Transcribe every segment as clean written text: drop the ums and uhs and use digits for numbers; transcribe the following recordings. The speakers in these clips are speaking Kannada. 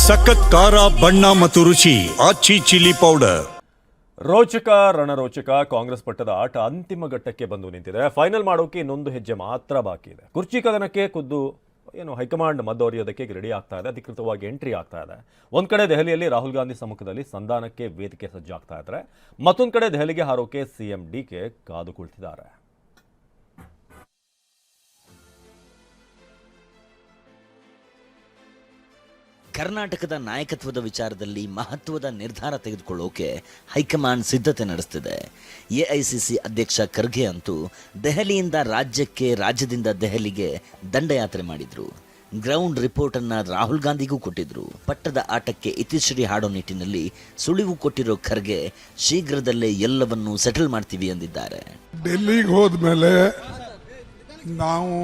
ಸಖತ್ ಖಾರ ಬಣ್ಣ ಮತ್ತು ರುಚಿ ಆಚಿ ಚಿಲ್ಲಿ ಪೌಡರ್. ರೋಚಕ ರಣರೋಚಕ ಕಾಂಗ್ರೆಸ್ ಪಟ್ಟದ ಆಟ ಅಂತಿಮ ಘಟ್ಟಕ್ಕೆ ಬಂದು ನಿಂತಿದೆ. ಫೈನಲ್ ಮಾಡೋಕೆ ಇನ್ನೊಂದು ಹೆಜ್ಜೆ ಮಾತ್ರ ಬಾಕಿ ಇದೆ. ಕುರ್ಚಿ ಕದನಕ್ಕೆ ಖುದ್ದು ಹೈಕಮಾಂಡ್ ಮದ್ದೊರೆಯೋದಕ್ಕೆ ರೆಡಿ ಆಗ್ತಾ ಇದೆ, ಅಧಿಕೃತವಾಗಿ ಎಂಟ್ರಿ ಆಗ್ತಾ ಇದೆ. ಒಂದ್ ಕಡೆ ದೆಹಲಿಯಲ್ಲಿ ರಾಹುಲ್ ಗಾಂಧಿ ಸಮ್ಮುಖದಲ್ಲಿ ಸಂಧಾನಕ್ಕೆ ವೇದಿಕೆ ಸಜ್ಜಾಗ್ತಾ ಇದ್ದಾರೆ, ಮತ್ತೊಂದು ಕಡೆ ದೆಹಲಿಗೆ ಹಾರೋಕೆ ಸಿಎಂ ಡಿಕೆ ಕಾದು ಕುಳಿತಿದ್ದಾರೆ. ಕರ್ನಾಟಕದ ನಾಯಕತ್ವದ ವಿಚಾರದಲ್ಲಿ ಮಹತ್ವದ ನಿರ್ಧಾರ ತೆಗೆದುಕೊಳ್ಳೋಕೆ ಹೈಕಮಾಂಡ್ ಸಿದ್ಧತೆ ನಡೆಸುತ್ತಿದೆ. ಎಐಸಿಸಿ ಅಧ್ಯಕ್ಷ ಖರ್ಗೆ ಅಂತೂ ದೆಹಲಿಯಿಂದ ರಾಜ್ಯಕ್ಕೆ, ರಾಜ್ಯದಿಂದ ದೆಹಲಿಗೆ ದಂಡಯಾತ್ರೆ ಮಾಡಿದ್ರು. ಗ್ರೌಂಡ್ ರಿಪೋರ್ಟ್ ಅನ್ನ ರಾಹುಲ್ ಗಾಂಧಿಗೂ ಕೊಟ್ಟಿದ್ರು. ಪಟ್ಟದ ಆಟಕ್ಕೆ ಇತಿಶ್ರೀ ಹಾಡೋ ನಿಟ್ಟಿನಲ್ಲಿ ಸುಳಿವು ಕೊಟ್ಟಿರೋ ಖರ್ಗೆ ಶೀಘ್ರದಲ್ಲೇ ಎಲ್ಲವನ್ನೂ ಸೆಟಲ್ ಮಾಡ್ತೀವಿ ಎಂದಿದ್ದಾರೆ. ಡೆಲ್ಲಿಗೆ ಹೋದ್ಮೇಲೆ ನಾವು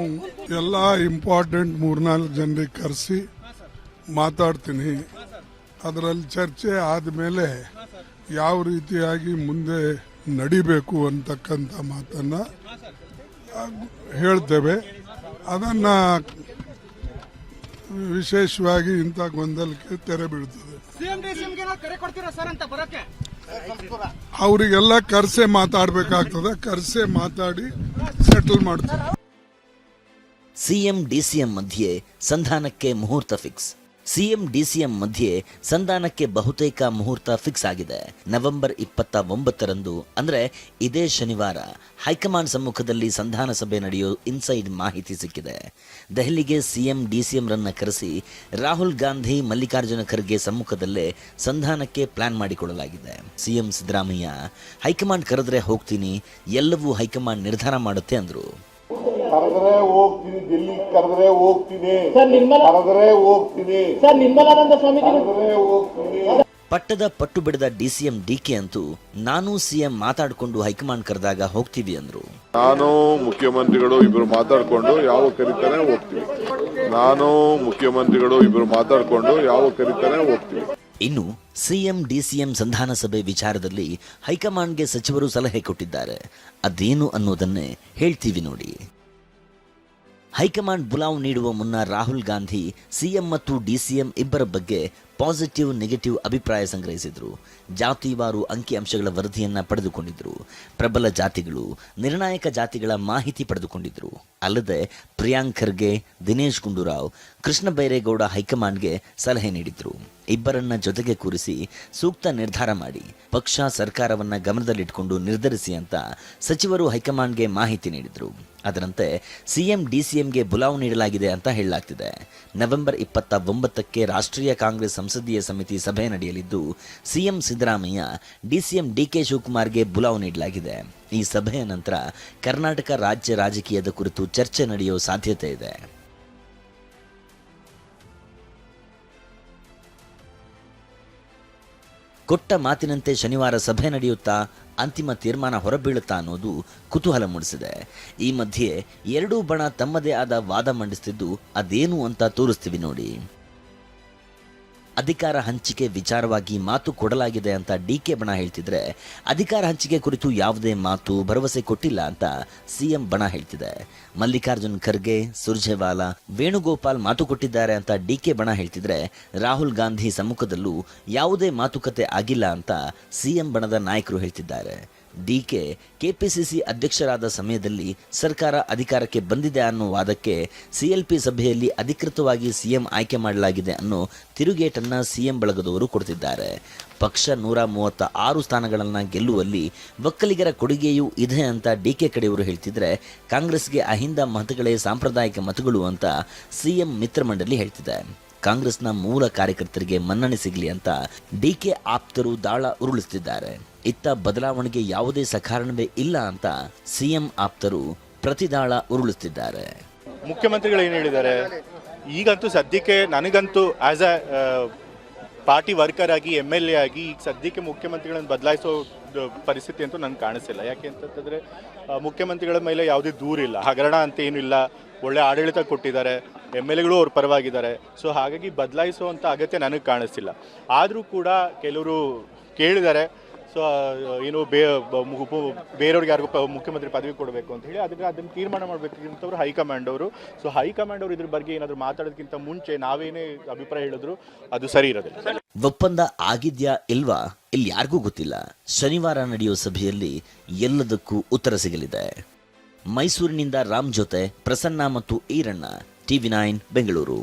ಎಲ್ಲ ಇಂಪಾರ್ಟೆಂಟ್ 3-4 ಜನರಿಗೆ ಕರೆಸಿ ಮಾತಾಡ್ತೀನಿ. ಅದರಲ್ಲಿ ಚರ್ಚೆ ಆದಮೇಲೆ ಯಾವ ರೀತಿಯಾಗಿ ಮುಂದೆ ನಡಿಬೇಕು ಅಂತಕ್ಕಂಥ ಮಾತನ್ನ ಹೇಳ್ತೇವೆ. ಅದನ್ನ ವಿಶೇಷವಾಗಿ ಇಂಥ ಗೊಂದಲಕ್ಕೆ ತೆರೆ ಬೀಳ್ತದೆ. ಅವರಿಗೆಲ್ಲ ಕರೆಸೆ ಮಾತಾಡಬೇಕಾಗ್ತದೆ, ಕರೆಸೆ ಮಾತಾಡಿ ಸೆಟಲ್ ಮಾಡ್ತಾರೆ. ಸಿಎಂ ಡಿಸಿಎಂ ಮಧ್ಯೆ ಸಂಧಾನಕ್ಕೆ ಮುಹೂರ್ತ ಫಿಕ್ಸ್. ಸಿಎಂ ಡಿಸಿಎಂ ಮಧ್ಯೆ ಸಂಧಾನಕ್ಕೆ ಬಹುತೇಕ ಮುಹೂರ್ತ ಫಿಕ್ಸ್ ಆಗಿದೆ. ನವೆಂಬರ್ 29ರಂದು ಅಂದ್ರೆ ಇದೇ ಶನಿವಾರ ಹೈಕಮಾಂಡ್ ಸಮ್ಮುಖದಲ್ಲಿ ಸಂಧಾನ ಸಭೆ ನಡೆಯೋ ಇನ್ಸೈಡ್ ಮಾಹಿತಿ ಸಿಕ್ಕಿದೆ. ದೆಹಲಿಗೆ ಸಿಎಂ ಡಿಸಿಎಂ ರನ್ನ ಕರೆಸಿ ರಾಹುಲ್ ಗಾಂಧಿ, ಮಲ್ಲಿಕಾರ್ಜುನ ಖರ್ಗೆ ಸಮ್ಮುಖದಲ್ಲೇ ಸಂಧಾನಕ್ಕೆ ಪ್ಲಾನ್ ಮಾಡಿಕೊಳ್ಳಲಾಗಿದೆ. ಸಿಎಂ ಸಿದ್ದರಾಮಯ್ಯ ಹೈಕಮಾಂಡ್ ಕರೆದ್ರೆ ಹೋಗ್ತೀನಿ, ಎಲ್ಲವೂ ಹೈಕಮಾಂಡ್ ನಿರ್ಧಾರ ಮಾಡುತ್ತೆ ಅಂದ್ರು. ಕರೆದ್ರೆ ಹೋಗ್ತೀನಿ, ಡೆಲ್ಲಿ ಕರೆದ್ರೆ ಹೋಗ್ತೀನಿ, ಕರೆದ್ರೆ ಹೋಗ್ತೀನಿ, ಕರೆದ್ರೆ ಹೋಗ್ತೀನಿ. ಪಟ್ಟದ ಪಟ್ಟು ಬಿಡದ ಡಿಸಿಎಂ ಡಿಕೆ ಅಂತೂ ನಾನು ಸಿಎಂ ಮಾತಾಡಿಕೊಂಡು ಹೈಕಮಾಂಡ್ ಕರೆದಾಗ ಹೋಗ್ತೀವಿ ಅಂದ್ರು. ನಾನು ಮುಖ್ಯಮಂತ್ರಿಗಳು ಇಬ್ರು ಮಾತಾಡ್ಕೊಂಡು ಯಾವ ಕರೀತಾನೆ ಹೋಗ್ತೀವಿ. ನಾನು ಮುಖ್ಯಮಂತ್ರಿಗಳು ಇಬ್ರು ಮಾತಾಡ್ಕೊಂಡು ಯಾವ ಕರೀತಾನೆ ಹೋಗ್ತೀವಿ. ಇನ್ನು ಸಿಎಂ ಡಿಸಿಎಂ ಸಂಧಾನ ಸಭೆ ವಿಚಾರದಲ್ಲಿ ಹೈಕಮಾಂಡ್ಗೆ ಸಚಿವರು ಸಲಹೆ ಕೊಟ್ಟಿದ್ದಾರೆ. ಅದೇನು ಅನ್ನೋದನ್ನೇ ಹೇಳ್ತೀವಿ ನೋಡಿ. ಹೈಕಮಾಂಡ್ ಬುಲಾವ್ ನೀಡುವ ಮುನ್ನ ರಾಹುಲ್ ಗಾಂಧಿ ಸಿಎಂ ಮತ್ತು ಡಿಸಿಎಂ ಇಬ್ಬರ ಬಗ್ಗೆ ಪಾಸಿಟಿವ್, ನೆಗೆಟಿವ್ ಅಭಿಪ್ರಾಯ ಸಂಗ್ರಹಿಸಿದ್ರು. ಜಾತಿವಾರು ಅಂಕಿಅಂಶಗಳ ವರದಿಯನ್ನ ಪಡೆದುಕೊಂಡಿದ್ರು. ಪ್ರಬಲ ಜಾತಿಗಳು, ನಿರ್ಣಾಯಕ ಜಾತಿಗಳ ಮಾಹಿತಿ ಪಡೆದುಕೊಂಡಿದ್ರು. ಅಲ್ಲದೆ ಪ್ರಿಯಾಂಕ್ ಖರ್ಗೆ, ದಿನೇಶ್ ಗುಂಡೂರಾವ್, ಕೃಷ್ಣ ಬೈರೇಗೌಡ ಹೈಕಮಾಂಡ್ಗೆ ಸಲಹೆ ನೀಡಿದ್ರು. ಇಬ್ಬರನ್ನ ಜೊತೆಗೆ ಕೂರಿಸಿ ಸೂಕ್ತ ನಿರ್ಧಾರ ಮಾಡಿ ಪಕ್ಷ ಸರ್ಕಾರವನ್ನ ಗಮನದಲ್ಲಿಟ್ಟುಕೊಂಡು ನಿರ್ಧರಿಸಿ ಅಂತ ಸಚಿವರು ಹೈಕಮಾಂಡ್ಗೆ ಮಾಹಿತಿ ನೀಡಿದ್ರು. ಅದರಂತೆ ಸಿಎಂ ಡಿಸಿಎಂಗೆ ಬುಲಾವ್ ನೀಡಲಾಗಿದೆ ಅಂತ ಹೇಳಲಾಗ್ತಿದೆ. ನವೆಂಬರ್ 29ಕ್ಕೆ ರಾಷ್ಟ್ರೀಯ ಕಾಂಗ್ರೆಸ್ ಸಂಸದೀಯ ಸಮಿತಿ ಸಭೆ ನಡೆಯಲಿದ್ದು ಸಿಎಂ ಸಿದ್ದರಾಮಯ್ಯ, ಡಿಸಿಎಂ ಡಿಕೆ ಶಿವಕುಮಾರ್ಗೆ ಬುಲಾವ್ ನೀಡಲಾಗಿದೆ. ಈ ಸಭೆಯ ನಂತರ ಕರ್ನಾಟಕ ರಾಜ್ಯ ರಾಜಕೀಯದ ಕುರಿತು ಚರ್ಚೆ ನಡೆಯುವ ಸಾಧ್ಯತೆ ಇದೆ. ಕೊಟ್ಟ ಮಾತಿನಂತೆ ಶನಿವಾರ ಸಭೆ ನಡೆಯುತ್ತಾ, ಅಂತಿಮ ತೀರ್ಮಾನ ಹೊರಬೀಳುತ್ತಾ ಅನ್ನೋದು ಕುತೂಹಲ ಮೂಡಿಸಿದೆ. ಈ ಮಧ್ಯೆ ಎರಡೂ ಬಣ ತಮ್ಮದೇ ಆದ ವಾದ ಮಂಡಿಸುತ್ತಿದ್ದು ಅದೇನು ಅಂತ ತೋರಿಸ್ತೀವಿ ನೋಡಿ. ಅಧಿಕಾರ ಹಂಚಿಕೆ ವಿಚಾರವಾಗಿ ಮಾತು ಕೊಡಲಾಗಿದೆ ಅಂತ ಡಿಕೆ ಬಣ ಹೇಳ್ತಿದ್ರೆ, ಅಧಿಕಾರ ಹಂಚಿಕೆ ಕುರಿತು ಯಾವುದೇ ಮಾತು, ಭರವಸೆ ಕೊಟ್ಟಿಲ್ಲ ಅಂತ ಸಿಎಂ ಬಣ ಹೇಳ್ತಿದೆ. ಮಲ್ಲಿಕಾರ್ಜುನ್ ಖರ್ಗೆ, ಸುರ್ಜೇವಾಲಾ, ವೇಣುಗೋಪಾಲ್ ಮಾತು ಕೊಟ್ಟಿದ್ದಾರೆ ಅಂತ ಡಿಕೆ ಬಣ ಹೇಳ್ತಿದ್ರೆ, ರಾಹುಲ್ ಗಾಂಧಿ ಸಮ್ಮುಖದಲ್ಲೂ ಯಾವುದೇ ಮಾತುಕತೆ ಆಗಿಲ್ಲ ಅಂತ ಸಿಎಂ ಬಣದ ನಾಯಕರು ಹೇಳ್ತಿದ್ದಾರೆ. ಡಿಕೆ ಕೆಪಿಸಿಸಿ ಅಧ್ಯಕ್ಷರಾದ ಸಮಯದಲ್ಲಿ ಸರ್ಕಾರ ಅಧಿಕಾರಕ್ಕೆ ಬಂದಿದೆ ಅನ್ನೋ ವಾದಕ್ಕೆ ಸಿಎಲ್ಪಿ ಸಭೆಯಲ್ಲಿ ಅಧಿಕೃತವಾಗಿ ಸಿಎಂ ಆಯ್ಕೆ ಮಾಡಲಾಗಿದೆ ಅನ್ನೋ ತಿರುಗೇಟನ್ನ ಸಿಎಂ ಬಳಗದವರು ಕೊಡ್ತಿದ್ದಾರೆ. ಪಕ್ಷ 136 ಸ್ಥಾನಗಳನ್ನು ಗೆಲ್ಲುವಲ್ಲಿ ಒಕ್ಕಲಿಗರ ಕೊಡುಗೆಯೂ ಇದೆ ಅಂತ ಡಿಕೆ ಕಡೆಯವರು ಹೇಳ್ತಿದ್ರೆ, ಕಾಂಗ್ರೆಸ್ಗೆ ಅಹಿಂದ ಮತಗಳೇ ಸಾಂಪ್ರದಾಯಿಕ ಮತಗಳು ಅಂತ ಸಿಎಂ ಮಿತ್ರ ಮಂಡಳಿ ಹೇಳ್ತಿದೆ. ಕಾಂಗ್ರೆಸ್ನ ಮೂಲ ಕಾರ್ಯಕರ್ತರಿಗೆ ಮನ್ನಣೆ ಸಿಗಲಿ ಅಂತ ಡಿಕೆ ಆಪ್ತರು ದಾಳ ಉರುಳಿಸುತ್ತಿದ್ದಾರೆ. ಇತ್ತ ಬದಲಾವಣೆಗೆ ಯಾವುದೇ ಸಕಾರಣವೇ ಇಲ್ಲ ಅಂತ ಸಿಎಂ ಆಪ್ತರು ಪ್ರತಿದಾಳ ಉರುಳಿಸುತ್ತಿದ್ದಾರೆ. ಮುಖ್ಯಮಂತ್ರಿಗಳು ಏನು ಹೇಳಿದ್ದಾರೆ, ಈಗಂತೂ ಸದ್ಯಕ್ಕೆ ನನಗಂತೂ ಆಸ್ ಅ ಪಾರ್ಟಿ ವರ್ಕರ್ ಆಗಿ, MLA ಆಗಿ ಈಗ ಸದ್ಯಕ್ಕೆ ಮುಖ್ಯಮಂತ್ರಿಗಳನ್ನು ಬದಲಾಯಿಸೋ ಪರಿಸ್ಥಿತಿ ಅಂತೂ ನನಗೆ ಕಾಣಿಸ್ತಿಲ್ಲ. ಯಾಕೆ ಅಂತಂದರೆ ಮುಖ್ಯಮಂತ್ರಿಗಳ ಮೇಲೆ ಯಾವುದೇ ದೂರಿಲ್ಲ, ಹಗರಣ ಅಂತ ಏನಿಲ್ಲ, ಒಳ್ಳೆ ಆಡಳಿತ ಕೊಟ್ಟಿದ್ದಾರೆ, MLAಗಳು ಅವ್ರ ಪರವಾಗಿದ್ದಾರೆ. ಸೊ ಹಾಗಾಗಿ ಬದಲಾಯಿಸುವಂಥ ಅಗತ್ಯ ನನಗೆ ಕಾಣಿಸ್ತಿಲ್ಲ. ಆದರೂ ಕೂಡ ಕೆಲವರು ಕೇಳಿದ್ದಾರೆ, ಸೊ ಏನು ಬೇರೆಯವ್ರಿಗೆ ಯಾರಿಗೂ ಮುಖ್ಯಮಂತ್ರಿ ಪದವಿ ಕೊಡಬೇಕು ಅಂತ ಹೇಳಿ ಅದನ್ನು ತೀರ್ಮಾನ ಮಾಡಬೇಕಂತವ್ರು ಹೈಕಮಾಂಡ್ ಅವರು. ಸೊ ಹೈಕಮಾಂಡ್ ಅವರು ಇದ್ರ ಬಗ್ಗೆ ಏನಾದರೂ ಮಾತಾಡೋದಕ್ಕಿಂತ ಮುಂಚೆ ನಾವೇನೇ ಅಭಿಪ್ರಾಯ ಹೇಳಿದ್ರು ಅದು ಸರಿ ಇರೋದಿಲ್ಲ. ಒಪ್ಪಂದ ಆಗಿದ್ಯಾ ಇಲ್ವಾ ಇಲ್ಲಿ ಯಾರಿಗೂ ಗೊತ್ತಿಲ್ಲ. ಶನಿವಾರ ನಡೆಯೋ ಸಭೆಯಲ್ಲಿ ಎಲ್ಲದಕ್ಕೂ ಉತ್ತರ ಸಿಗಲಿದೆ. ಮೈಸೂರಿನಿಂದ ರಾಮ್ ಜೊತೆ ಪ್ರಸನ್ನ ಮತ್ತು ಈರಣ್ಣ, TV9 ಬೆಂಗಳೂರು.